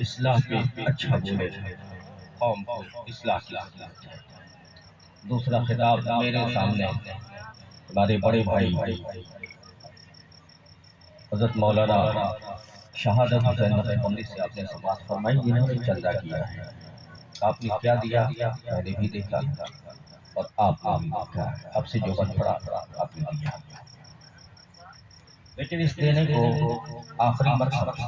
اصلاح کے اچھا بولے، قوم کو اصلاح کی خدمت ہے۔ دوسرا خطاب میرے سامنے ہمارے بڑے بھائی حضرت مولانا شہادت حسین نقشبندی سے آپ نے سماعت فرمائی، جنہوں نے چندہ کیا ہے۔ آپ نے کیا دیا میں نے بھی دیکھا اور آپ نے بھی دیکھا، آپ سے جو بن پڑا آپ نے دیا، لیکن اس دینے کو آخری مت سمجھو،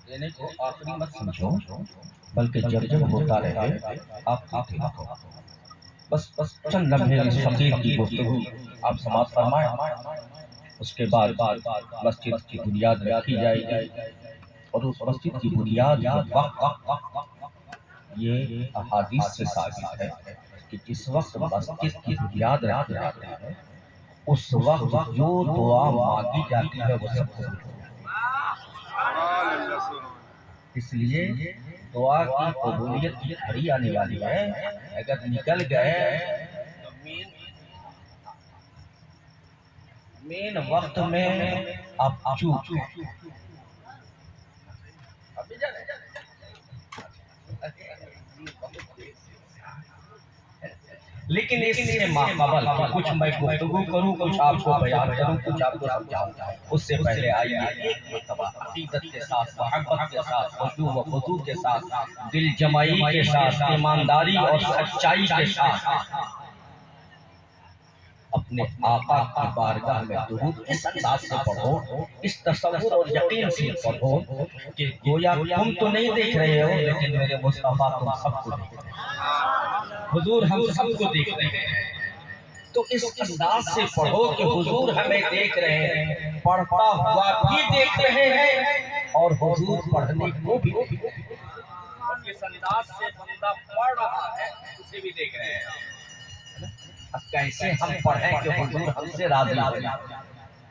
دینے کو آخری مت سمجھو، بلکہ جب جب ہوتا رہے آپ دیتے رہو۔ بس چند لمحے اس فقیر کی گفتگو آپ سماعت فرمائیں، اس کے بعد مسجد کی بنیاد رکھی جائے گی، اور اس مسجد کی بنیاد کا وقت یہ احادیث سے ثابت ہے کہ جس وقت مسجد کی بنیاد رکھی جاتی ہے اس وقت جو دعا مانگی جاتی ہے وہ سب قبول ہوتی ہے۔ اس لیے دعا کی قبولیت کی گھڑی آنے والی ہے، اگر نکل گئے تو مین وقت میں آپ چوک گئے۔ لیکن اس سے ماقبل کہ کچھ میں گفتگو کروں، کچھ آپ کو بیان کروں، کچھ آپ کو سمجھاؤں، اس سے پہلے آئیے ایک مرتبہ عقیدت کے ساتھ، محبت کے ساتھ، خشوع و خضوع کے ساتھ، دل جمعی کے ساتھ، ایمانداری اور سچائی کے ساتھ اپنے آقا کی بارگاہ میں درود اس انداز سے پڑھو، اس تصور اور یقین سے پڑھو کہ گویا تم تو نہیں دیکھ رہے ہو لیکن میرے مصطفیٰ تم سب کو دیکھ رہے ہیں، حضور ہم سب کو دیکھ رہے ہیں۔ تو اس انداز سے پڑھو کہ حضور ہمیں دیکھ رہے ہیں، پڑھتا ہوا بھی دیکھ رہے ہیں اور حضور پڑھنے کو بھی دیکھ رہے ہیں۔ اس انداز سے بندہ پڑھ رہا ہے اسے بھی دیکھ رہے ہیں۔ اب کیسے ہم پڑھیں کہ حضور ہم سے راضی ہو جائے؟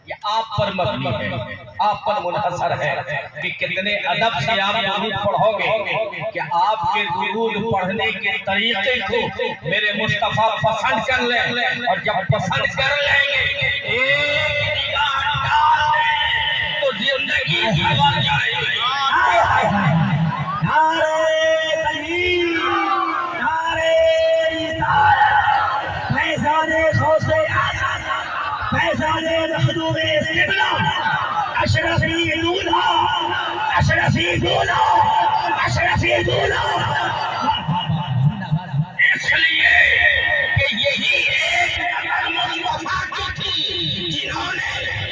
یہ آپ پر مبنی ہے، آپ پر منحصر ہے کہ کتنے ادب سے آپ درود پڑھو گے، کہ آپ کے درود پڑھنے کے طریقے کو میرے مصطفیٰ پسند کر لیں، اور جب پسند کر لیں گے ایک نگاہ ڈال دیں تو زندگی سنور جائے گی۔ نعرہ تکبیر، نعرہ رسالت، فیضان غوث اعظم، فیضان مخدوم قبلہ، اشرفی دولہ، اشرفی دولہ، اشرفی دولہ۔ اس لیے کہ یہی ایک نظر مصطفیٰ کی تھی جنہوں نے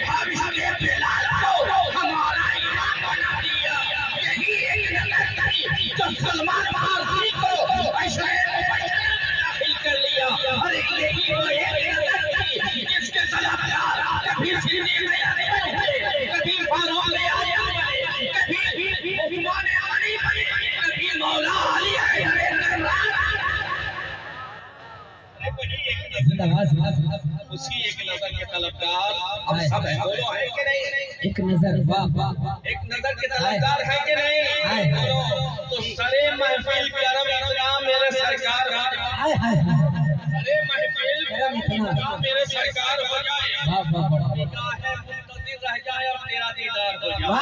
حبیب بلال کو ہمارا امام بنا دیا، یہی ایک نظر تھی جو سلمان فارسی کو عشرے مبشرہ میں داخل کر لیا، اور یہی وہ ایک نظر تھی جس کے طلبگار کبھی صدیق اکبر بنے، کبھی فاروق اعظم بنے، کبھی عثمان غنی بنے، کبھی مولا علی حیدر بنے۔ اسی ایک نظر کے طلبگار ہم سب ہیں، بولو ہیں کہ نہیں؟ ایک نظر، واہ واہ، ایک نظر کے طلبگار ہیں کہ نہیں؟ بولو تو سرے محفل کرم اتنا میرے سرکار ہو جائے، سرے محفل کرم اتنا میرے سرکار ہو جائے، نگاہ منتظر رہ جائے اور تیرا دیدار ہو جائے،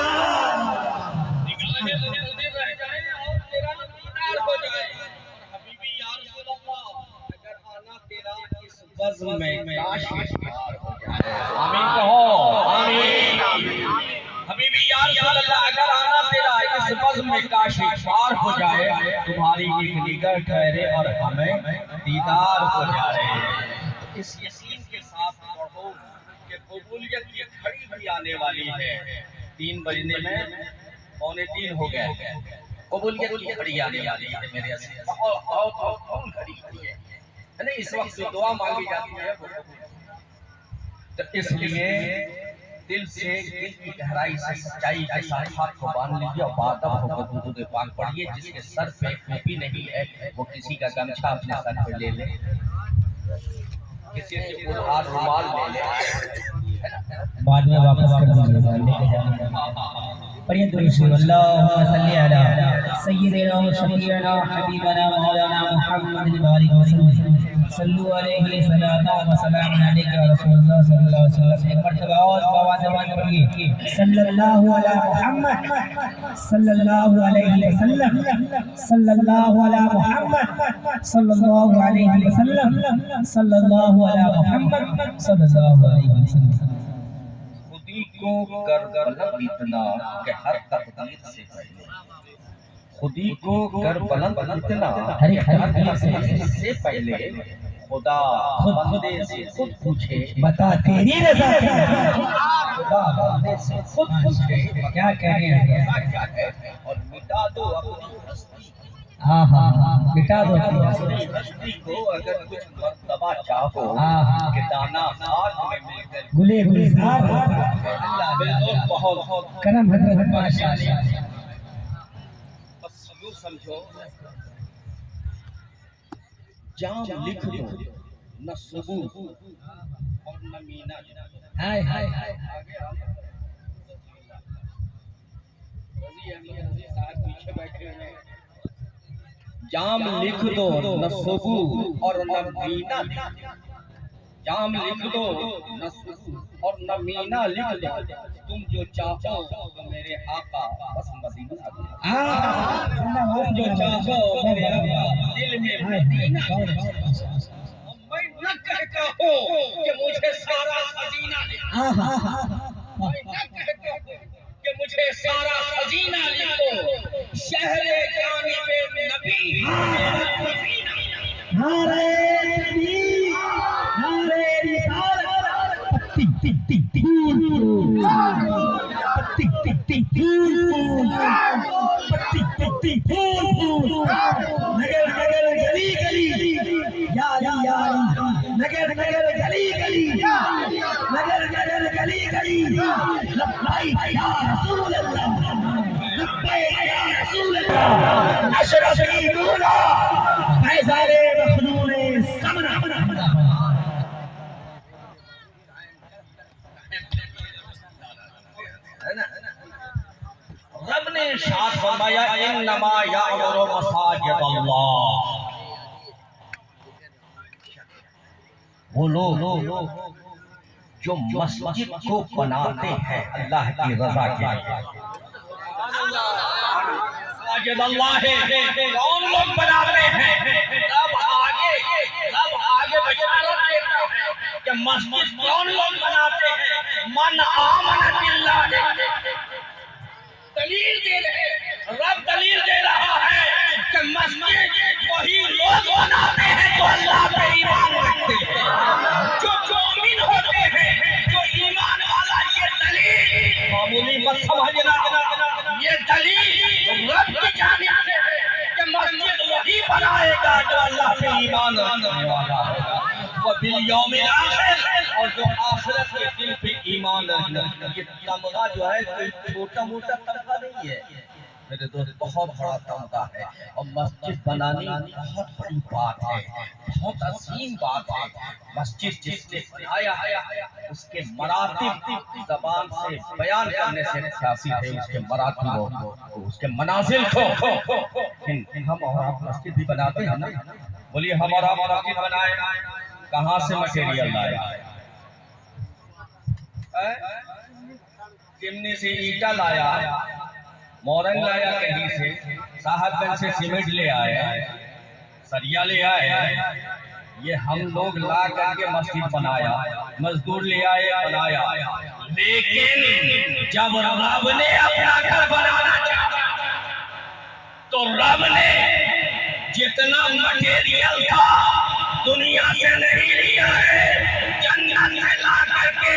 نگاہ منتظر رہ جائے اور تیرا دیدار ہو جائے۔ حبیبی یا رسول اللہ، اگر آنا تیرا اس بزم میں کاش اشتہار ہو جائے۔ آمین کہو، آمین۔ حبیبی یا رسول اللہ، اگر آنا تیرا اس بزم میں کاش اشتہار ہو جائے، تمہاری ایک نگاہ ٹھہرے اور ہمیں دیدار ہو جائے۔ اس یقین کے ساتھ پڑھو کہ قبولیت کی گھڑی بھی آنے والی ہے۔ 3 بجنے میں 2:45 ہو گئے، قبولیت کی گھڑی آنے والی ہے میرے عزیز، بہت گھڑی ہے نا، اس وقت جو دعا مانگی جاتی ہے وہ تو اس لیے دل سے، دل کی گہرائی سے، سچائی کے ساتھ ہاتھ کو باندھ لیجیے اور بادب ہو کر درود پاک پڑھیے۔ جس کے سر پہ ٹوپی نہیں ہے وہ کسی کا گمچھا اپنے سر پہ لے لے، کسی سے ادھار رومال لے لے، بعد میں واپس کر دیجیے گا، لے کے جانے کا۔ پڑھیے درود شریف اللہم صلی علی سیدنا و شفیعنا حبیبنا مولانا محمد بارک وسلم صلو علیہ صلاۃ و سلام علیک یا رسول اللہ صلی اللہ علیہ وسلم. ایک مرتبہ اور آواز آواز پڑھیے صلی اللہ علی محمد صلی اللہ علیہ وسلم صلی اللہ علی محمد صلی اللہ علیہ وسلم صلی اللہ علی محمد صلی اللہ علیہ وسلم. خودی کو کر بلند اتنا کہ ہر تقدیر سے پہلے خودی کو کر بلند اتنا ہر تقدیر سے پہلے خدا بندے سے خود پوچھے بتا تیری رضا کیا ہے. خدا بندے سے خود پوچھے کیا کہہ رہے ہیں کیا ہے اور مٹا دو اپنی ہستی. ہاں ہاں ہاں مٹا دو اپنی ہستی کو اگر کچھ مرتبہ چاہو کہ دانا خاک میں مل کر گلے گلزار بالکل بہت کرم حضرت ماشاءاللہ. بس یوں سمجھو جام لکھ دو نہ ثبوت اور نہ مینا. ہائے ہائے آگے رضی احمد رضی صاحب پیچھے بیٹھے ہیں. جام لکھ دو نہ ثبوت اور نہ مینا. جام لکھ دو نہ ثبوت اور نہ مینا لکھ دو. تم جو چاہو تو میرے آقا بس مدینہ دو. تم جو چاہو میرے آقا دل میں مدینہ دو. میں نہ کہتا ہوں کہ مجھے سارا خزینہ لکھو. میں نہ کہتا ہوں کہ مجھے سارا خزینہ لکھو. شہر جانب نبی نعرہ تکبیر نعرہ رسالت پتی پتی پھول پتی پتی پھول پتی پتی پھول نگر نگر گلی گلی یاری یاری نگر نگر گلی گلی نگر نگر گلی گلی لبیک یا رسول اللہ لبیک یا رسول اللہ اشرفی مولا فیضان مخدوم سمنا. رب نے ارشاد فرمایا انما یعمر مساجد اللہ. وہ لوگ جو مسجد کو بناتے ہیں اللہ کی رضا کے لیے. مساجد اللہ ہے. کون لوگ بناتے ہیں؟ رب آگے بشارت دیتا ہے کہ مسجد کون لوگ بناتے ہیں؟ من آمن باللہ. دلیل دے رہے رب دلیل دے رہا ہے کہ مسجد وہی لوگ بناتے ہیں جو اللہ پہ ایمان رکھتے ہیں, جو مومن ہوتے ہیں, جو ایمان والا. یہ دلیل معمولی مت سمجھنا, یہ دلیل رب کی جانب سے ہے کہ مسجد وہی بنائے گا جو اللہ پہ ایمان رکھنے والا ہے. وبالیوم الاخر, اور جو آخرت کے دن پہ ایمان رکھنا. یہ تمغہ جو ہے کوئی چھوٹا موٹا تمغہ نہیں ہے میرے دوست, بہت بڑا تمغہ ہے. اور مسجد بنانی بہت بڑی بات ہے, بہت عظیم بات ہے. مسجد جس نے بنایا اس کے مراتب زبان سے بیان کرنے سے کافی ہے. اس کے مراتب اس کے منازل کو ہم اور آپ مسجد بھی بناتے ہیں نا. بولیے ہم اور آپ مسجد بنائے, کہاں سے مٹیریل لائے؟ چمنی سے اینٹا لایا, مورن لایا کہیں سے, صاحب گنج سے سیمنٹ لے آئے, سریا لے آئے. یہ ہم لوگ لا کر کے مسجد بنایا, مزدور لے آئے بنایا. لیکن جب رب نے اپنا گھر بنانا چاہا تو رب نے جتنا مٹیریل تھا دنیا سے نہیں لیا ہے, جنت سے لا کر کے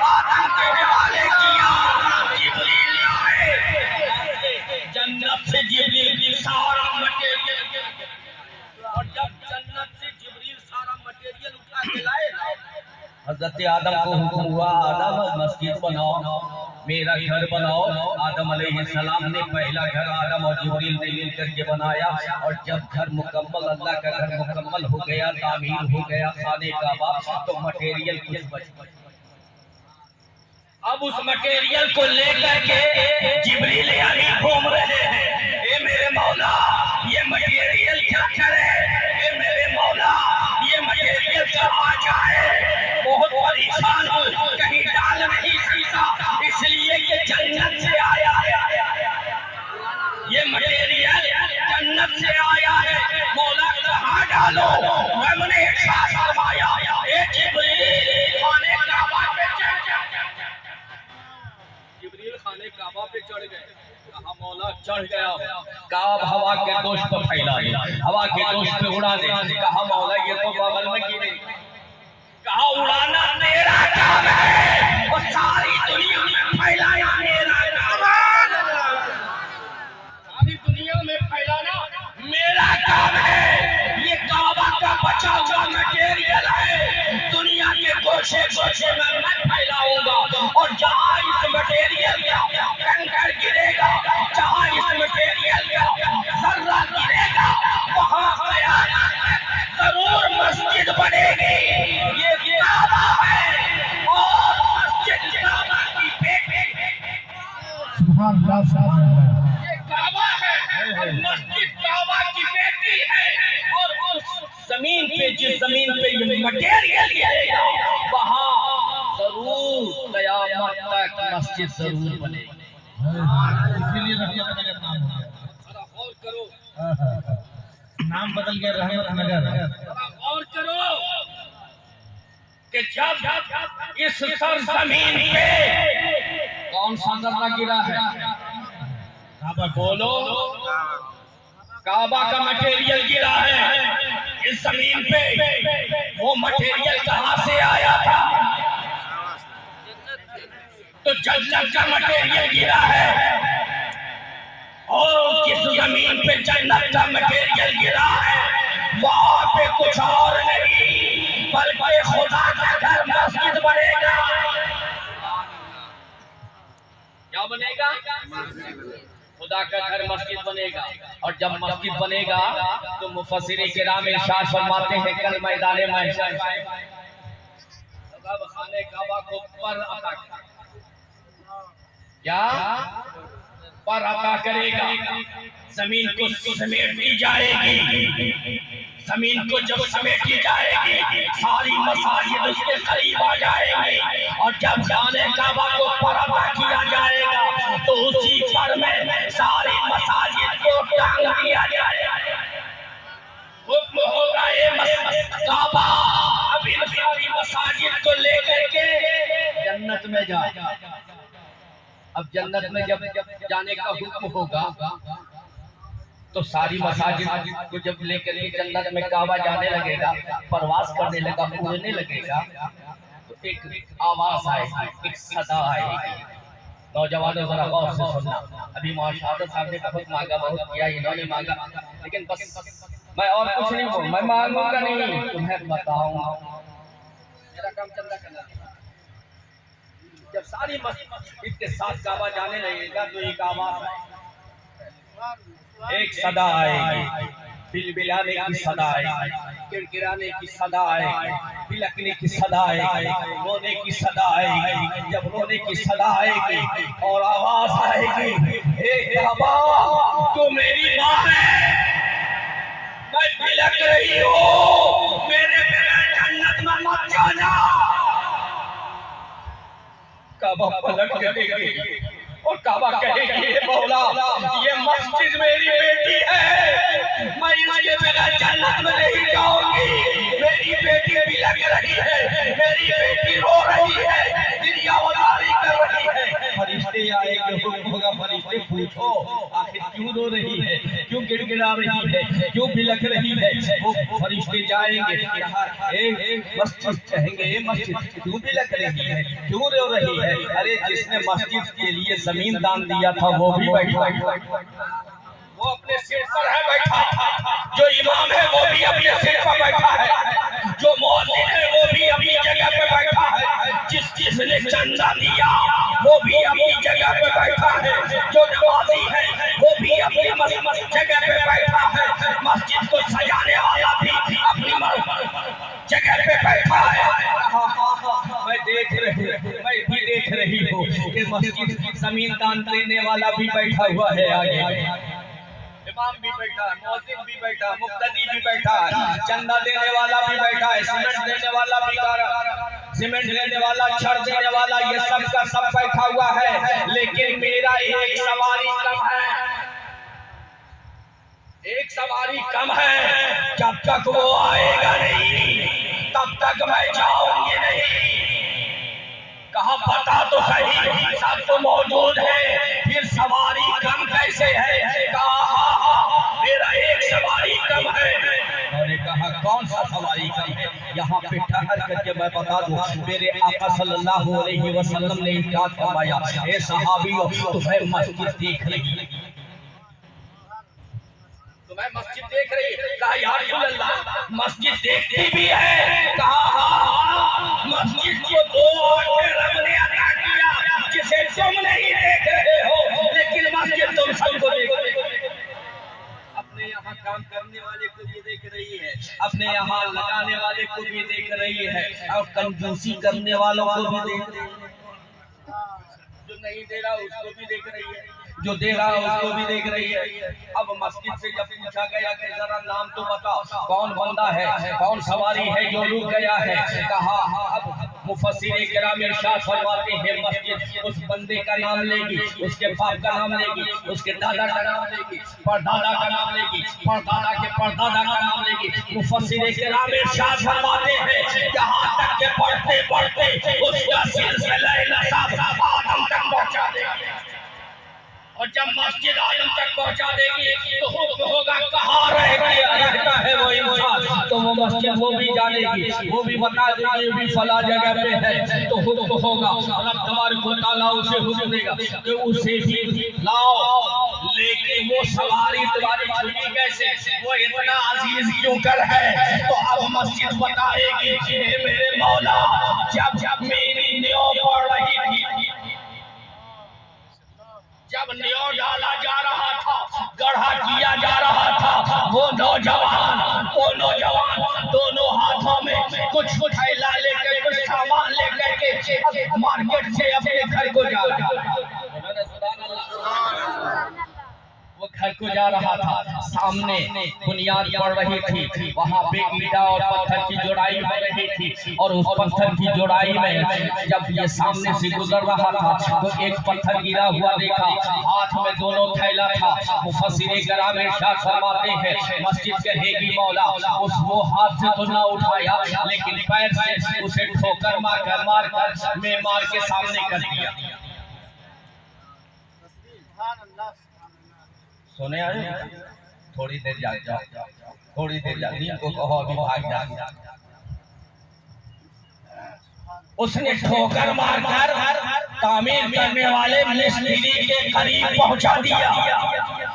آدم کے حوالے کیا. جبریل آئے, جنت سے جبریل سارا مٹیریل, اور جب جنت سے جبریل سارا مٹیریل اٹھا کے لائے, حضرت آدم کو حکم ہوا آدم مسجد بناؤ, میرا گھر بناؤ. آدم علیہ السلام نے پہلا گھر آدم اور جبریل نے مل کر کے بنایا. اور جب گھر مکمل, اللہ کا گھر مکمل ہو گیا, تعمیر ہو گیا خانے کعبہ, تو مٹیریل کچھ بچ. اب اس مٹیریل کو لے کر کے والوں ہم نے ارشاد فرمایا اے جبریل خانے کعبہ پہ چڑھ جا۔ جبریل خانے کعبہ پہ چڑھ گئے، کہا مولا چڑھ گیا، کعب ہوا کے دوش پر پھیلا دے، ہوا کے دوش پہ اڑا دے، کہا مولا یہ تو بغل میں گرے، کہا اڑانا تیرا کام ہے اور ساری دنیا میں پھیلانا میرا کام ہے، ساری دنیا میں پھیلانا میرا کام ہے، یہ کعبہ کا بچا ہوا مٹیریل ہے، دنیا کے گوشے گوشے میں پھیلاؤں گا، اور جہاں اس مٹیریل کا کنکر گرے گا، جہاں اس مٹیریل کا ذرہ گرے گا، وہاں قیامت میں ضرور مسجد بنے گی، یہ کعبہ ہے اور مسجد کعبہ کی بیٹی ہے، سبحان اللہ سبحان اللہ۔ یہ کعبہ ہے اور مسجد کعبہ کی بیٹی ہے، اور اس زمین پہ جس زمین پہ یہ مٹیریل گرے گا وہاں ضرور قیامت تک مسجد ضرور بنے گی۔ اسی لیے رحمت نگر نام ہو گیا۔ ذرا غور کرو، نام بدل گیا رحمت نگر۔ ذرا غور کرو کہ جب اس سرزمین پہ کون سا ذرہ گرا ہے؟ کعبہ بولو، کعبہ کا مٹیریل گرا ہے اس زمین پہ، وہ مٹیریل کہاں سے آیا تھا؟ تو جنت کا مٹیریل گرا ہے، اور کس زمین پہ جنت کا مٹیریل گرا ہے وہاں پہ کچھ اور نہیں بلکہ خدا کا گھر مسجد بنے گا۔ کیا بنے گا؟ خدا کا گھر مسجد بنے گا، اور جب مسجد بنے گا تو مفسرین کرام ارشاد فرماتے ہیں کل میدان محشر جب خانہ کعبہ کو پر عطا کرے گا، کیا پر عطا کرے گا، زمین کو سمیٹی جائے گی، زمین کو جب سمیٹی جائے گی ساری مساجد اس کے قریب آ جائے گی، اور جب خانہ کعبہ کو پر عطا کیا جائے گا تو اسی پر میں ساری مساجد کو ٹانگ دیا جائے گا، حکم ہوگا اے کعبہ اب ان ساری مساجد کو لے کر کے جنت میں جا۔ اب جنت میں جب جانے کا حکم ہوگا تو ساری مساجد کو جب لے کر کے جنت میں کعبہ جانے لگے گا، پرواز کرنے لگا، اڑنے لگے گا، تو ایک آواز آئے گی، ایک صدا آئے گی۔ نوجوانوں ذرا غور سے سننا، ابھی معاشرت صاحب نے بہت مانگا، بہت کیا، انہوں نے مانگا، لیکن بس میں اور کچھ نہیں بولوں، میں مانگوں گا نہیں، تمہیں بتاؤں گا، میرا کام چندہ کرنا ہے۔ جب ساری مسجد کے ساتھ کعبہ جانے لگے گا تو ایک آواز آئے گی، ایک صدا آئے گی، بلبلانے کی صدا آئے گی، کرکرانے کی صدا آئے گی، بلکنے کی صدا آئے گی، رونے کی صدا آئے گی۔ جب رونے کی صدا آئے گی اور آواز آئے گی، اے کعبہ تو میری ماں ہے، میں بلک رہی ہوں، میرے بغیر جنت میں مت جانا۔ کعبہ پلٹ کے دیکھے گی اور کعبہ کہے گی اے مولا یہ مسجد میری بیٹی ہے، میں اس کے بغیر جنت میں نہیں جاؤں گی، میری بیٹی بلک رہی ہے، میری بیٹی رو رہی ہے، دریا وزاری کر رہی ہے۔ فرشتے آئے گے، حکم ہوگا فرشتے پوچھو آخر کیوں رو رہی ہے، کیوں گڑ گڑا رہی ہے، کیوں بلک رہی ہے؟ وہ فرشتے جائیں گے، کہا اے مسجد، کہیں گے اے مسجد کیوں بلک رہی ہے، کیوں رو رہی ہے؟ ارے جس نے مسجد کے لیے زمین دان دیا تھا وہ بھی بیٹھا، وہ اپنے سر پر ہے بیٹھا، جو امام ہے وہ بھی اپنے سر پر بیٹھا ہے، جو مؤذن ہے وہ بھی اپنی جگہ پہ بیٹھا ہے، جس نے چندہ دیا وہ بھی اپنی جگہ پہ بیٹھا ہے، جو نمازی ہے وہ بھی اپنی جگہ پہ بیٹھا ہے، مسجد کو سجانے والا بھی اپنی جگہ پہ بیٹھا ہے۔ میں بھی دیکھ رہی ہوں کہ مسجد زمین دان دینے والا بھی بیٹھا ہوا ہے، آگے امام بھی بیٹھا ہے، مؤذن بھی بیٹھا ہے، مقتدی بھی بیٹھا ہے، چندہ دینے والا بھی بیٹھا ہے، سیمنٹ دینے والا بھی سیمنٹ دینے والا، چھڑ دینے والا، یہ سب کا سب بیٹھا ہوا ہے، لیکن میرا ایک سواری کم ہے، ایک سواری کم ہے، جب تک وہ آئے گا نہیں تب تک میں جاؤں گی نہیں۔ کہا پتا تو صحیح سب تو موجود ہے، پھر سواری کم کیسے ہے؟ کہا میرا ایک سواری کم ہے۔ میں نے کہا کون سا سواری کم ہے؟ یہاں پہ ٹھہر کر کے میں بتا دوں، میرے آقا صلی اللہ علیہ وسلم نے ارشاد فرمایا، اے صحابیو تمہیں مسجد دیکھ رہی ہے، تمہیں مسجد دیکھ رہی ہے۔ کہا یا رسول اللہ مسجد دیکھتی بھی ہے؟ کہا ہاں، مسجد کو دو آنکھیں رب نے عطا کیا جسے تم نہیں دیکھ رہے ہو، لیکن مسجد تم سب کو دیکھ رہے ہو۔ اپنے یہاں کام کرنے والے کو بھی دیکھ رہی ہے، اپنے یہاں لگانے والے کو بھی دیکھ رہی ہے، اور کنجوسی کرنے والوں کو بھی دیکھ رہی ہے، جو نہیں دے رہا اس کو بھی دیکھ رہی ہے، جو دے رہا اس کو بھی دیکھ رہی ہے۔ اب مسجد سے جب پوچھا گیا کہ ذرا نام تو بتا، کون بندہ ہے، کون سواری ہے جو رک گیا ہے؟ کہا اب مفسرین کرام ارشاد فرماتے ہیں مسجد اس بندے کا نام لے گی، اس کے باپ کا نام لے گی، اس کے دادا کا نام لے گی، پردادا کا نام لے گی، پردادا کے پردادا کا نام لے گی۔ مفسرین کرام ارشاد فرماتے ہیں جہاں تک کہ پڑھتے پڑھتے اس کا سلسلہ نسب آدم تک پہنچا دے گی، اور جب مسجد آدم تک پہنچا دے گی تو حکم ہوگا کہاں رہتا ہے وہ انسان، تو وہ مسجد وہ بھی جانے گی، وہ بھی بتا دے گی بھی فلاں جگہ پہ ہے، تو حکم ہوگا رب تبارک و تعالیٰ اسے حکم دے گا کہ اسے بھی لاؤ، لیکن وہ سواری تمہاری چھوٹی کیسے، وہ اتنا عزیز کیوں کر ہے؟ تو اب مسجد بتائے گی اے میرے مولا جب میری نیو پڑ رہی تھی، جب نیو ڈالا جا رہا تھا، گڑھا کیا جا رہا تھا، وہ نوجوان دونوں ہاتھوں میں کچھ تھیلا لے کے کچھ سامان لے کر کے مارکیٹ سے اپنے گھر کو جا رہا تھا، وہ گھر کو جا رہا تھا، سامنے بنیاد پڑ رہی تھی، وہاں پہ اینٹا اور پتھر کی جوڑائی ہو رہی تھی، اور اس پتھر کی جوڑائی میں جب یہ سامنے سے گزر رہا تھا تو ایک پتھر گرا ہوا دیکھا، ہاتھ میں دونوں تھیلا تھا۔ مفسرین کرام ارشاد فرماتے ہیں مسجد کہے گی مولا اس وہ ہاتھ سے تو نہ اٹھایا، لیکن پیر سے اسے ٹھوکر مار کر معمار کے سامنے کر دیا۔ سنے آئے تھوڑی دیر جاؤ، تھوڑی دیر جاؤ، دین کو کہو ابھی بھاگ جا۔ اس نے ٹھوکر مار کر تعمیر کرنے والے مستری کے قریب پہنچا دیا،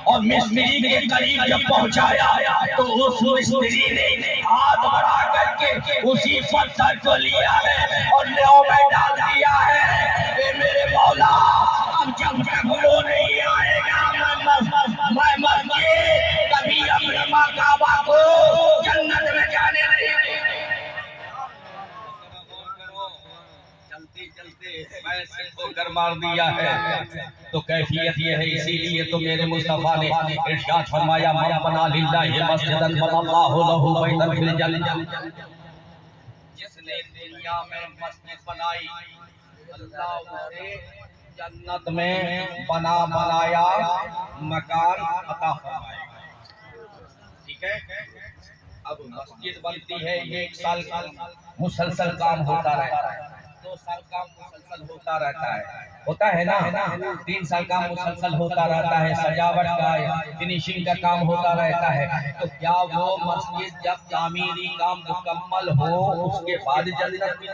اور مستری کے قریب جب پہنچایا تو اس مستری نے ہاتھ بڑھا کر کے اسی پتھر کو لیا ہے اور نیو میں ڈال دیا ہے۔ اے میرے مولا اب جب تک وہ نہیں آئے گا میں مسجد کبھی اپنے ماں کعبہ کو جنت میں جانے نہیں دیں گے۔ چلتے پیسے کو کر مار دیا ہے تو کیفیت یہ ہے، اسی لیے تو میرے مصطفیٰ نے ارشاد فرمایا من بنا للہ مسجدا بنى اللہ لہ بیتا فی الجنہ، جس نے دنیا میں مسجد بنائی اللہ اسے جنت میں بنایا مکان عطا فرمائے گا۔ ٹھیک ہے، اب مسجد بنتی ہے، ایک سال کا مسلسل کام ہوتا رہتا ہے، 2 سال کا مسلسل ہوتا ہے نا، 3 سال کا مسلسل ہوتا رہتا ہے، سجاوٹ کا فنیشنگ کا کام ہوتا رہتا ہے، تو کیا وہ مسجد جب تعمیری کام مکمل ہو اس کے بعد جنت میں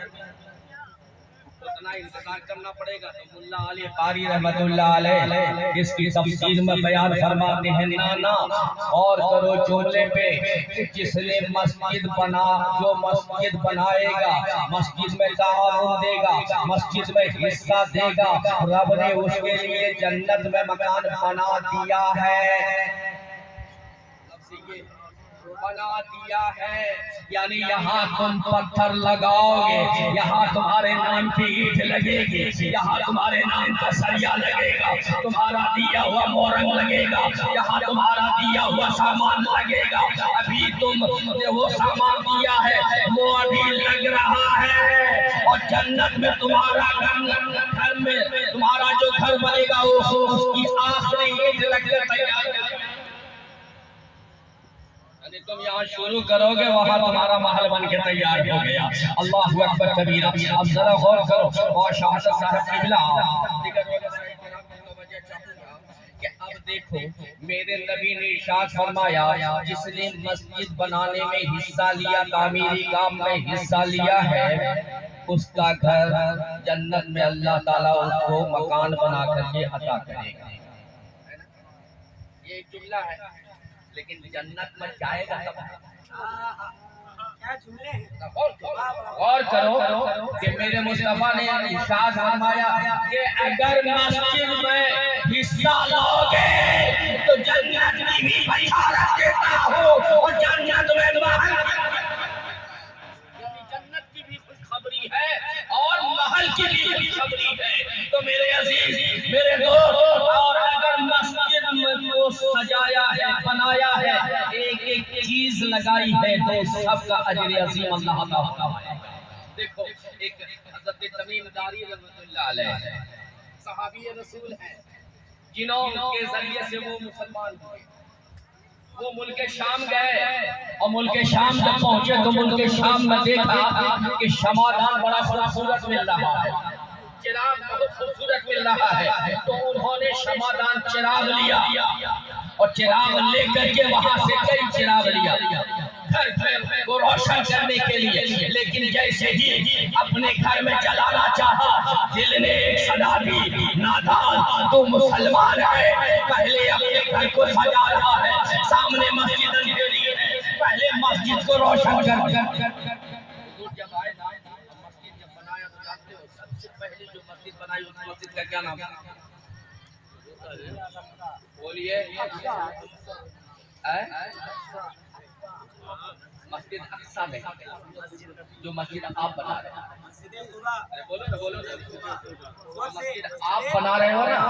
اتنا انتظار کرنا پڑے گا؟ تو ملا علی قاری رحمت اللہ علیہ اس کی تفسیر میں بیان فرماتے ہیں نانا اور کرو جملے پہ، جس نے مسجد جو مسجد بنائے گا، مسجد میں تعاون دے گا، مسجد میں حصہ دے گا، رب نے اس کے لیے جنت میں مکان بنا دیا ہے، بنا دیا ہے، یعنی یہاں تم پتھر لگاؤ گے، یہاں تمہارے نام کی اینٹ لگے گی، یہاں تمہارے نام کا سریا لگے گا، تمہارا دیا ہوا مورنگ لگے گا، یہاں تمہارا دیا ہوا سامان لگے گا، ابھی تم نے وہ سامان دیا ہے وہ ابھی لگ رہا ہے، اور جنت میں تمہارا گھر میں تمہارا جو گھر بنے گا اس کی آخری اینٹ لگ کر تیار ہے۔ تم یہاں شروع کرو گے وہاں تمہارا محل بن کے تیار ہو گیا. اللہ اکبر کبیرہ. اب ذرا غور کرو اور شہادت صاحب قبلہ کہ اب دیکھو میرے نبی نے ارشاد فرمایا جس نے مسجد بنانے میں حصہ لیا, تعمیری کام میں حصہ لیا ہے, اس کا گھر جنت میں اللہ تعالیٰ اس کو مکان بنا کر کے عطا کرے گا. یہ ایک جملہ ہے لیکن جنت میں جائے گا تب. غور کرو کہ میرے مصطفیٰ نے ارشاد فرمایا کہ اگر مسجد میں حصہ لوگے تو جنت میں بھی بشارت دیتا ہوں اور جنت میں جنت کی بھی خوشخبری ہے اور محل کی بھی خوشخبری ہے. تو میرے عزیز, میرے دوست, اور اگر مسجد میں کو سجایا ہے, بنایا ہے, ایک ایک چیز لگائی ہے تو سب کا اجر عظیم اللہ عطا فرمائے. دیکھو ایک حضرت تمیم داری رحمۃ اللہ علیہ صحابی رسول ہیں جنہوں کے ذریعے سے وہ مسلمان ہوئے. وہ ملک شام گئے اور ملک شام جب پہنچے تو ملک شام میں دیکھا کہ شمعدان بڑا خوبصورت مل رہا ہے, چراغ بہت خوبصورت مل رہا ہے. تو انہوں نے شمعدان چراغ لیا اور چراغ لے کر کے وہاں سے کئی چراغ لیا گھر کو روشن کرنے کے لیے. لیکن جیسے ہی اپنے گھر میں جلانا چاہا, دل نے ایک صدا دی, نادان تو مسلمان ہے, پہلے اپنے گھر کو سجا رہا ہے, سامنے مسجد کے لیے پہلے مسجد کو روشن کر. جب آئے مسجد جب بنایا تو جانتے ہو سب سے پہلے جو مسجد بنائی اس مسجد کا کیا نام ہے؟ بولیے. مسجد اقصی میں جو مسجد آپ بنا رہے ہیں, بولو مسجد آپ بنا رہے ہو نا,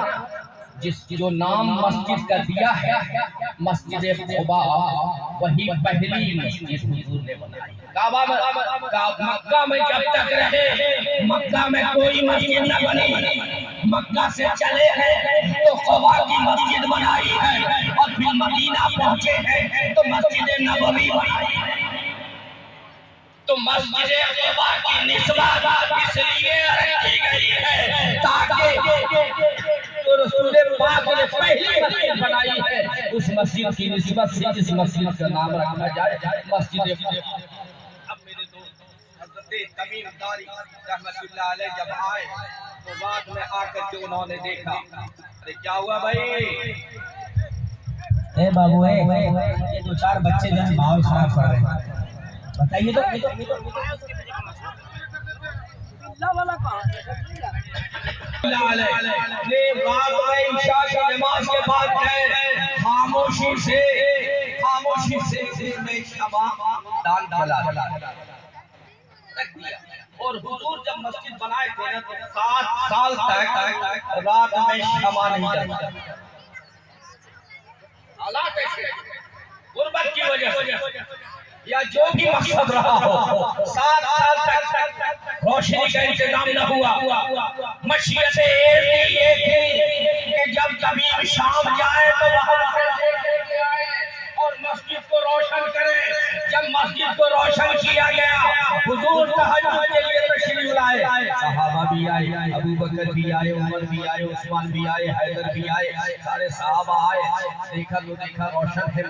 جس جو نام مسجد کا دیا ہے مسجد قباء, وہی پہلی مسجد حضور نے بنائی. مکہ میں جب تک رہے مکہ میں کوئی مسجد نہ بنی, مکہ سے چلے ہیں تو قباء کی مسجد بنائی ہے, اور پھر مدینہ پہنچے ہیں تو مسجد نبوی بنائی ہے. تو مسجد قباء کی نسبت اس لیے رکھی گئی ہے تاکہ رسول پاک نے پہلی مسجد بنائی ہے, اس مسجد کی نسبت سے اس مسجد کا نام رکھا جائے مسجد قباء. اب میرے دوست حضرت تمیم داری رحمۃ اللہ علیہ جب آئے تو بعد میں آ کر کے انہوں نے دیکھا, ارے کیا ہوا بھائی؟ اے بابو یہ دو چار بچے جو ہیں ماحول خراب کر رہے ہیں, بتائیے تو. عشاء کی نماز کے بعد خاموشی سے دان جلا اور حضور جب مسجد بنائے تھے تو 7 سال تک رات میں شمع نہیں جلتی. حالات ایسے غربت کی وجہ سے یا جو بھی مقصد رہا ہو 7 سال تک روشنی کا انتظام نہ ہوا. مشیت یہ تھی کہ جب کبھی شام جائے تو وہاں سے اور مسجد کو روشن کرے. جب مسجد کو روشن کیا گیا حضور تہجد کے لیے تشریف لائے, صحابہ بھی آئے, ابو بکر بھی آئے, عمر بھی آئے, عثمان بھی آئے, حیدر بھی آئے, سارے صحابہ آئے. دیکھا روشن ہے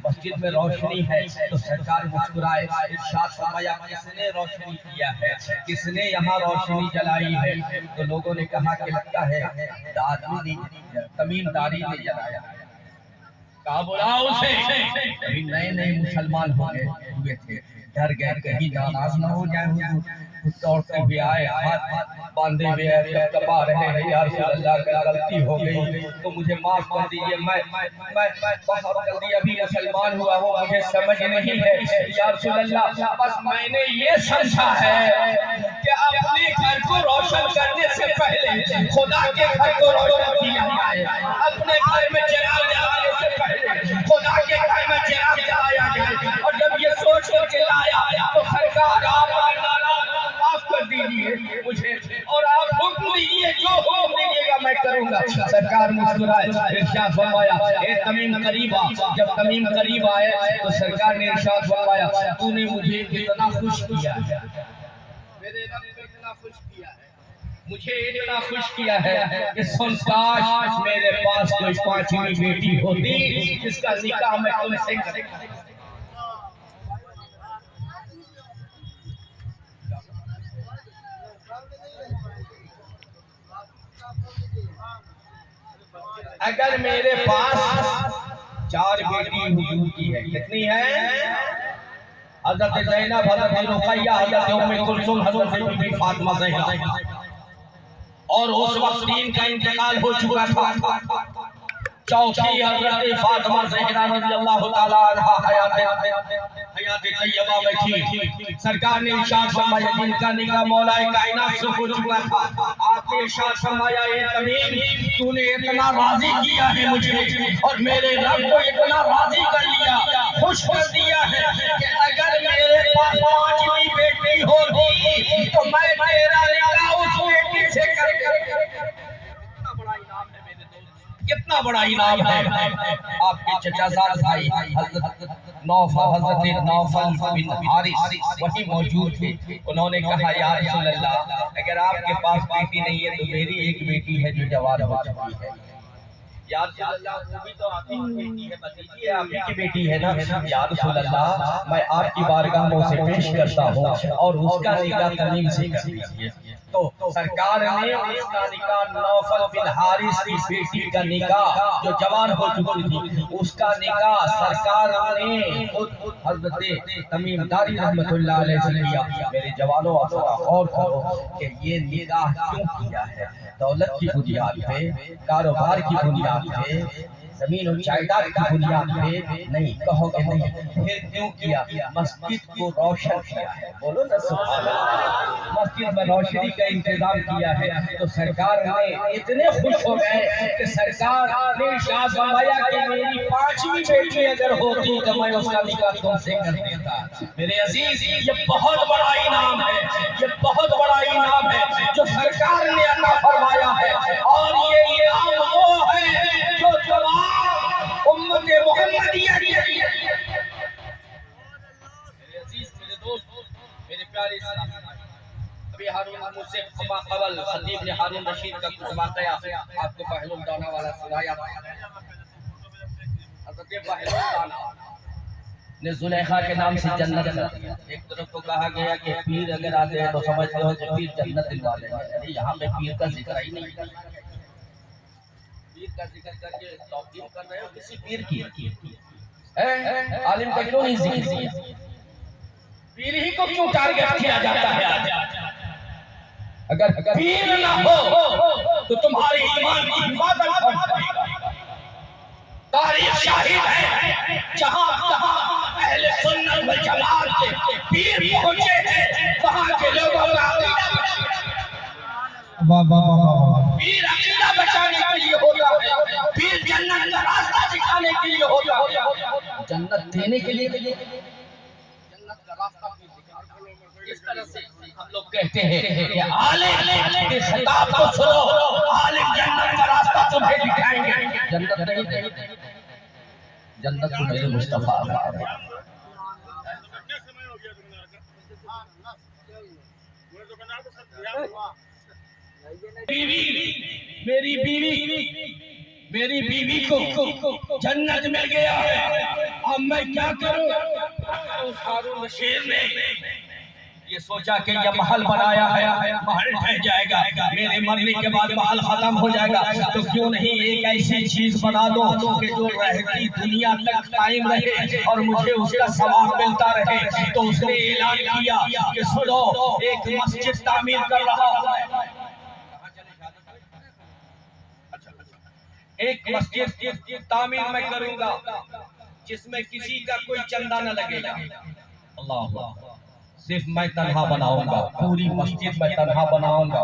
مسجد میں روشنی ہے تو سرکار مسکرائے, ارشاد فرمایا کس نے روشنی کیا ہے, کس نے یہاں روشنی جلائی ہے؟ تو لوگوں نے کہا کہ لگتا ہے تمیم داری نے جلایا. کہا بلاؤ اسے. ابھی نئے مسلمان ہوئے تھے, ڈر گئے کہیں ناراض نہ ہو جائیں. دوڑتے ہوئے آئے, ہاتھ باندھے ہوئے کپا رہے ہیں, یا رسول اللہ کا غلطی ہو گئی تو مجھے معاف کر دیجئے, میں بہت جلدی ابھی مسلمان ہوا ہوں, مجھے سمجھ نہیں ہے. یا رسول اللہ بس میں نے یہ سمجھا ہے کہ اپنے گھر کو روشن کرنے سے پہلے خدا کے گھر کو روشن کیا جائے, اپنے گھر میں چراغ جلانے سے پہلے خدا کے گھر میں چراغ جلایا جائے. اور جب یہ سوچ کر کے لایا تو سرکار آپ معاف کر دیجئے مجھے, اور آپ حکم دیجئے جو حکم دیجئے گا میں کروں کروں گا. سرکار مسکرائے, ارشاد فرمایا اے تمیم قریب آ. جب تمیم قریب آئے تو سرکار نے ارشاد فرمایا تو نے مجھے اتنا خوش کیا ہے, میرے رب کو اتنا خوش کیا ہے, مجھے اتنا خوش کیا ہے کہ سن کاش میرے پاس کوئی پانچویں بیٹی ہوتی جس کا نکاح میں تم سے کرتا. اگر میرے پاس 4 بیٹی حضور کی ہے, کتنی ہے؟ حضرت زینب, حضرت رقیہ, حضرت ام کلثوم, حضرت بی بی فاطمہ زہرا, اور اس وقت دین کا انتقال ہو چکا تھا. چوتھی حضرت فاطمہ زہرا رضی اللہ تعالیٰ عنہا حیات طیبہ میں تھی. سرکار نے ارشاد فرمایا جن کا نکاح مولا کائنات سے ہو چکا تھا, آپ نے ارشاد فرمایا اے تمیم تو نے اتنا راضی کیا ہے مجھے اور میرے رب کو اتنا راضی کر لیا, خوش کر دیا ہے کہ اگر میرے پاس 5ویں بیٹی ہوتی تو میں تیرا نکاح اس بیٹی سے کر. کتنا بڑا انعام ہے. آپ کے چچا زاد بھائی حضرت نوفل بن حارث وہی موجود تھے. انہوں نے کہا یا رسول اللہ اگر آپ کے پاس بیٹی نہیں ہے تو میری ایک بیٹی ہے جو جوان ہو چکی ہے. یا رسول اللہ وہ بھی تو آپ کی بیٹی ہے, بتائیے آپ کی بیٹی ہے نا. یا رسول اللہ میں آپ کی بارگاہ میں اسے پیش کرتا ہوں اور اس کا نکاح تمیم سے کر دیجیے. تو سرکار نے اس کا نکاح نوفل بن حارث کی بیٹی کا نکاح جو جوان ہو چکی تھی اس کا نکاح سرکار نے حضرت تمیم داری رحمت اللہ علیہ سے کیا. میرے جوانوں غور کرو کہ یہ نکاح کیوں کیا ہے؟ دولت کی بنیاد پہ, کاروبار کی بنیاد پہ, زمین و جائیداد کی بنیاد پہ نہیں, کہو گے نہیں, پھر کیوں کیا؟ مسجد کو روشن کیا ہے. بولو نا سبحان اللہ. مسجد میں روشنی کا انتظام کیا ہے تو سرکار نے اتنے خوش ہو گئے کہ سرکار نے ارشاد فرمایا کہ میری 5ویں بیٹی اگر ہوتی تو میں اس کا نکاح تم سے کر دیتا. میرے عزیز یہ بہت بڑا انعام ہے, یہ بہت بڑا انعام ہے جو سرکار نے عطا فرمایا ہے, اور یہ انعام وہ ہے جو تمام امت محمدیہ کے لیے. میرے عزیز, میرے دوست, میرے پیارے اسلام بھائی, ابھی ہارون مجھ سے قبل خطیب نے ہارون رشید کا کچھ واقعہ آپ کو پہلوم دانا والا سنایا. حضرت پہلوم دانا نے زلیخا کے نام سے جنت کر دیا. ایک طرف کو کہا گیا کہ پیر اگر آتے ہیں تو سمجھتے ہو کہ پیر جنت دلوا دیں گے. یہاں پہ پیر کا ذکر ہی نہیں ہے. پیر کا ذکر کر کے توقیف کر رہے ہو کسی پیر کی. عالم کا کیوں نہیں ذکر کیا؟ پیر ہی کو کیوں ٹارگٹ کیا جاتا ہے آج؟ اگر پیر نہ ہو تو تمہاری ایمان کی حفاظت کون کرے گا؟ تاریخ شاہد ہے جہاں اہل سنت والجماعت کے پیر پہنچے ہیں وہاں کے لوگوں کا عقیدہ پیر عقیدہ بچانے کے لیے ہوتا ہے, پیر جنت کا راستہ دکھانے کے لیے ہوتا ہے, جنت دینے کے لیے, جنت کا راستہ اس طرح سے ہم لوگ کہتے ہیں کہ عالم کے خطاب کو سنو, عالم جنت کا راستہ تمہیں دکھائیں گے. جنت نہیں, جنت تو میرے مصطفیٰ ہے. میری بیوی کو جنت مل گیا ہے, اب میں کیا کروں؟ ہارون رشید نے یہ سوچا کہ یہ محل بنایا ہے, محل ٹھہر جائے گا, میرے مرنے کے بعد محل ختم ہو جائے گا, تو کیوں نہیں ایک ایسی چیز بنا دو کہ جو رہتی دنیا تک قائم رہے اور مجھے اس کا ثواب ملتا رہے. تو اس نے اعلان کیا کہ سنو, ایک مسجد تعمیر کر رہا ہوں, ایک مسجد تعمیر میں کروں گا جس میں کسی کا کوئی چندہ نہ لگے گا. اللہ صرف میں تنہا بناؤں گا، پوری مسجد میں تنہا بناؤں گا۔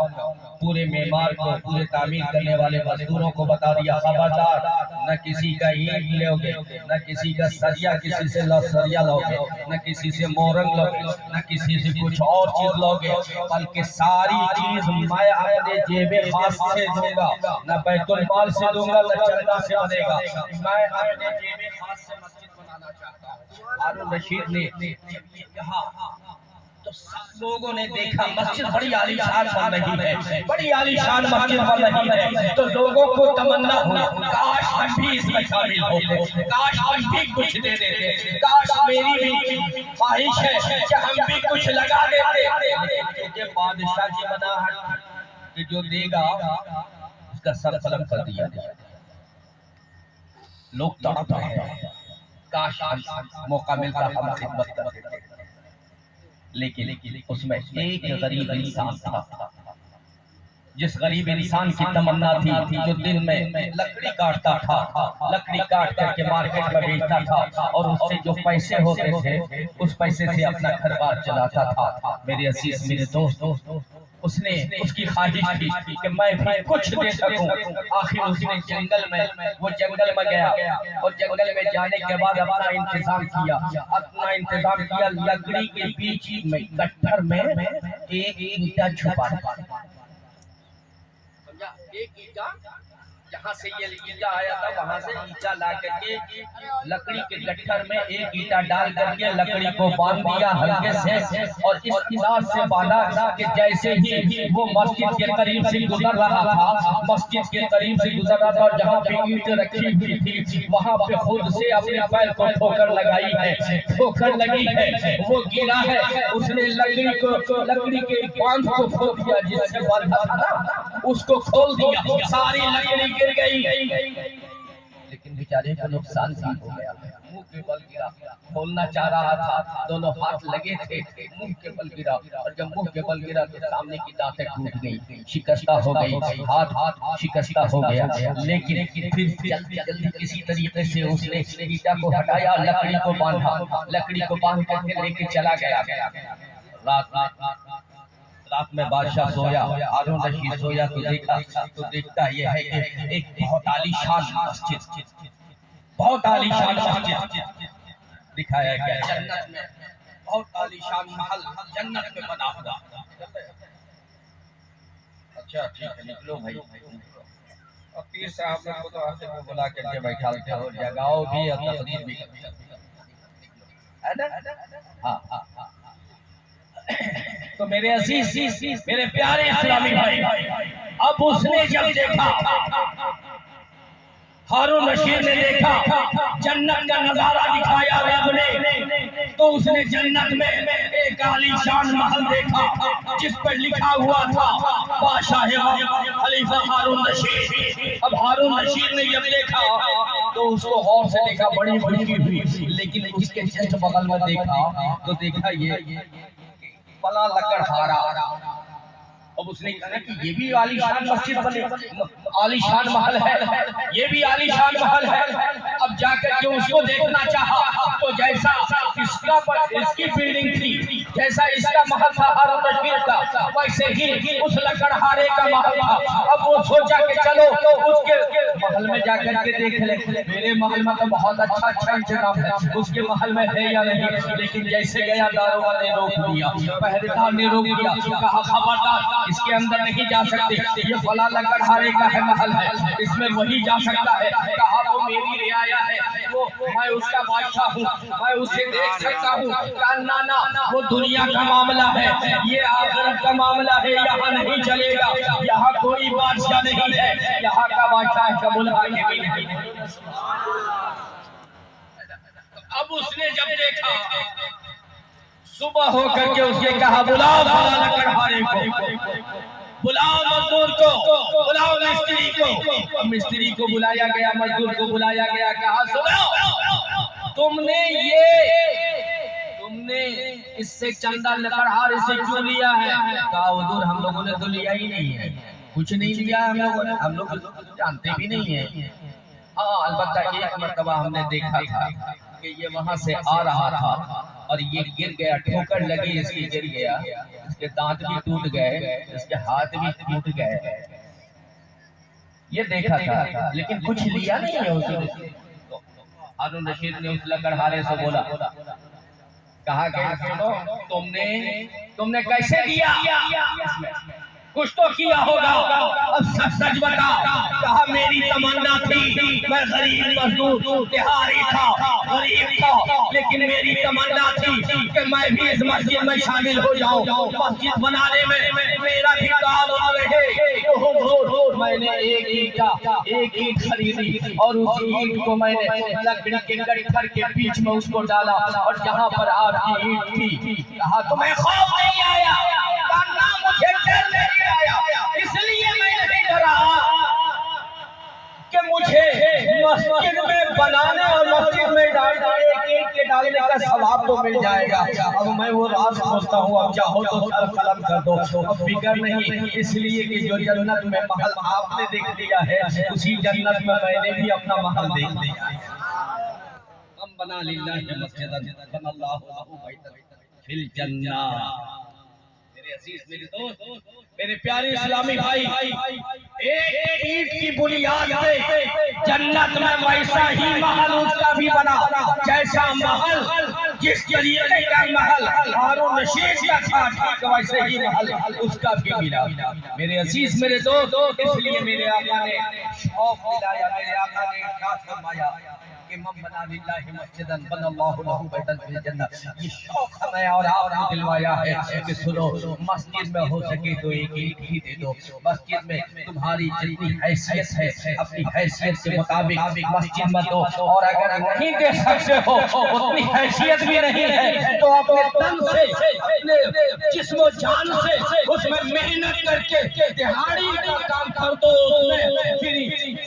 پورے معمار کو، پورے تعمیر کرنے والے مزدوروں کو بتا دیا خبردار نہ کسی کا اینٹ لوگے، نہ کسی کا سریا کسی سے سریا لوگے، نہ کسی سے مورنگ لوگے، نہ کسی سے کچھ اور چیز لوگے، بلکہ ساری چیز میں اپنے جیب خاص سے دوں گا، نہ بیت المال سے دوں گا، نہ چندہ سے بنے گا۔ میں اپنے جیب خاص سے مسجد بنانا چاہتا ہوں۔ ہارون رشید نے کہا تو سب لوگوں نے دیکھا مسجد بڑی عالی شان بن رہی ہے، بڑی عالی شان مسجد بن رہی ہے، تو لوگوں کو تمنا ہوئی کاش ہم بھی اس میں شامل ہوتے، کاش ہم بھی کچھ دے دیتے، کاش میری بھی خواہش ہے کہ ہم بھی کچھ لگا دیتے۔ لیکن یہ بادشاہ کی مناہٹ کہ جو دے گا اس کا سر قلم کر دیا گیا۔ لوگ تڑپ رہے ہیں کاش موقع ملتا ہم خدمت کر دیتے، لیکن اس میں ایک غریب انسان تھا، جس غریب انسان کی تمنا تھی جو دن میں لکڑی کاٹتا تھا، لکڑی کاٹ کر کے مارکیٹ میں بیچتا تھا اور اس سے جو پیسے ہوتے تھے اس پیسے سے اپنا گھر بار چلاتا تھا۔ میرے عزیز میرے دوست، اس کی خواہش تھی کہ میں بھی کچھ دے سکوں۔ آخر اس نے جنگل میں گیا اور جنگل میں جانے کے بعد اپنا انتظام کیا، لکڑی کے بیچ میں گٹھر میں ایک اینٹا چھپا دیا۔ ایک اینٹا جہاں سے یہ اینٹا آیا تھا وہاں سے اینٹا لا کر کے لکڑی کے گٹھر میں ایک اینٹا ڈال کر کے لکڑی کو باندھ دیا ہلکے سے، اور اس انداز سے باندھا کہ جیسے ہی وہ مسجد کے قریب سے گزر رہا تھا، جہاں پہ اینٹ رکھی ہوئی تھی وہاں پہ خود سے اپنے پیر کو ٹھوکر لگی ہے، وہ گرا ہے، اس نے لکڑی کے باندھ کو کھول دیا، جس سے باندھا تھا نا اس کو کھول دیا، ساری لکڑی گر گئی، لیکن بیچارے کو نقصان بھی ہو گیا۔ منہ کے بل گرا، کھولنا چاہ رہا تھا، دونوں ہاتھ لگے تھے، منہ کے بل گرا، اور جب منہ کے بل گرا تو سامنے کی دانتیں ٹوٹ گئی، شکستہ ہو گئی، ہاتھ شکستہ ہو گیا، لیکن پھر جلدی کسی طریقے سے اس نے اینٹا کو ہٹایا، لکڑی کو باندھ کر کے لے کے چلا گیا۔ رات میں بادشاہ سویا، ہارون رشید سویا تو دیکھتا یہ ہے کہ ایک بہت عالی شان مسجد دکھایا گیا، جنت میں بہت عالی شان محل جنت میں بنا ہوا۔ اچھا ٹھیک ہے، نکلو بھائی۔ اور پیر صاحب کو تو آخر میں بلا کر کے بیٹھالتے ہو، جگاؤ بھی اور تقریر بھی ہے نا؟ ہاں۔ تو میرے عزیز، میرے پیارے اسلامی بھائی، اب اس نے جب دیکھا، ہارون رشید نے دیکھا جنت کا نظارہ دکھایا رب نے، تو اس نے جنت میں ایک عالی شان محل دیکھا جس پر لکھا ہوا تھا بادشاہ خلیفہ ہارون رشید۔ اب ہارون رشید نے جب دیکھا تو اس کو غور سے دیکھا، بڑی خوشی ہوئی، لیکن اس کے جسٹ بغل میں دیکھا تو دیکھا یہ فلاں لکڑہارا۔ اب اس نے کہا کہ یہ بھی عالی شان مسجد بنے، عالی شان محل ہے، یہ بھی عالی شان محل ہے۔ اب جا کر کے اس کو دیکھنا چاہا تو جیسا اس کی بلڈنگ تھی، جیسا اس کا محل تھا ہارون رشید کا، ویسے ہی اس لکڑہارے کا محل تھا۔ اب وہ سوچا کہ چلو اس کے محل میں جا کر کے دیکھ لیں، میرے محل میں تو بہت اچھا انتظام ہے، اس کے محل میں ہے یا نہیں۔ لیکن جیسے گیا داروغہ نے روک دیا، پہریدار نے روک دیا، کہا خبردار اس کے اندر نہیں جا سکتے، یہ فلاں لکڑہارے کا ہے محل ہے، اس میں وہی جا سکتا ہے۔ کہا وہ میری رعایا ہے، میں اس کا بادشاہ ہوں، میں اسے دیکھ سکتا ہوں۔ کہا نا وہ دنیا کا معاملہ ہے، یہ آخرت کا معاملہ ہے، یہاں نہیں چلے گا، یہاں کوئی بادشاہ نہیں ہے، یہاں کا بادشاہ قبول آگے بھی نہیں۔ اب اس نے جب دیکھا، صبح ہو کر کے اس نے کہا بلاؤ فلاں لکڑہارے کو، بلاؤ مزدور کو، بلاؤ مستری کو۔ مستری کو بلایا گیا، مزدور کو بلایا گیا، کہا سنو، تم نے اس سے چندہ لکڑہارے سے کیوں لیا ہے؟ کہا حضور ہم لوگوں نے تو لیا ہی نہیں ہے، کچھ نہیں لیا ہم لوگوں نے، ہم لوگ جانتے بھی نہیں ہیں۔ ہاں البتہ ایک مرتبہ ہم نے دیکھا تھا کہ یہ وہاں سے آ رہا تھا اور یہ گر گیا، ٹھوکر لگی، اس کی گر گیا، اس کے دانت بھی ٹوٹ گئے، اس کے ہاتھ بھی ٹوٹ گئے، یہ دیکھا تھا لیکن کچھ لیا نہیں ہے اس نے۔ ہارون رشید نے اس لکڑہارے سے بولا، کہا کہ تم نے کیسے کیا؟ کچھ تو کیا ہوگا، اب سچ بتا۔ کہا میری تمنا تھی، میں غریب مزدور دیہاڑی تھا، غریب تھا، لیکن میری تمنا تھی کہ میں بھی اس مسجد میں شامل ہو جاؤں، مسجد بنانے میں میرا بھی کام آ رہے۔ میں نے ایک اینٹ خریدی اور اس اینٹ کو میں نے لکڑی کے گٹھر کے بیچ میں اس کو ڈالا، اور جہاں پر آپ کی اینٹ تھی، کہا تمہیں خوف نہیں آیا؟ کہا مجھے ڈر نہیں آیا، اس لیے میں نہیں ڈرا کہ مجھے مسجد میں بنانے اور مسجد میں اینٹ کے ڈالنے کا ثواب تو مل جائے گا۔ اب میں وہ راز سوچتا ہوں، اب چاہو تو سر قلم کر دو، اب فکر نہیں، اس لیے کہ جو جنت میں محل آپ نے دیکھ لیا ہے، اسی جنت میں میں نے بھی اپنا محل دیکھ لیا ہے۔ ہم بنا للہ مسجد بن اللہ له بیتا فی الجنہ۔ میرے عزیز، میرے دوست، میرے پیارے اسلامی بھائی، ایک اینٹ کی بنیاد پہ جنت میں ویسا ہی محل اس کا بھی بنا، جیسا محل، جس طریقے کا محل ہارون رشید کا تھا، ٹھیک ویسے ہی محل اس کا بھی ملا۔ میرے عزیز، میرے دوست، اس لیے میرے آقا نے شوق دلایا، میرے آقا نے ارشاد فرمایا کہ من بنا للہ مسجدا بن اللہ له بیتا فی الجنہ۔ یہ شوق ہمیں اور آپ نے دلوایا ہے کہ سنو، مسجد میں ہو سکے تو ایک اینٹ ہی دے دو، مسجد میں تمہاری جتنی حیثیت ہے اپنی حیثیت کے مطابق مسجد میں دو، اور اگر نہیں دے سکتے ہو، اتنی حیثیت بھی نہیں ہے تو اپنے تن سے، اپنے جسم و جان سے اس میں محنت کر کے دہاڑی کا کام کر دو، اس میں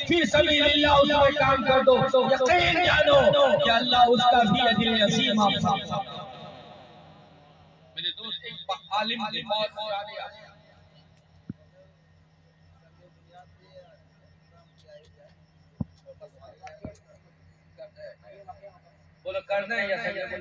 فی سبیل اللہ اس میں کام کر دو، یقین جانو کہ اللہ اس کا بھی اجر عظیم آپ سے۔ میرے دوست، ایک عالم نے بہت سارے بولو کرنا ہے یا سجدہ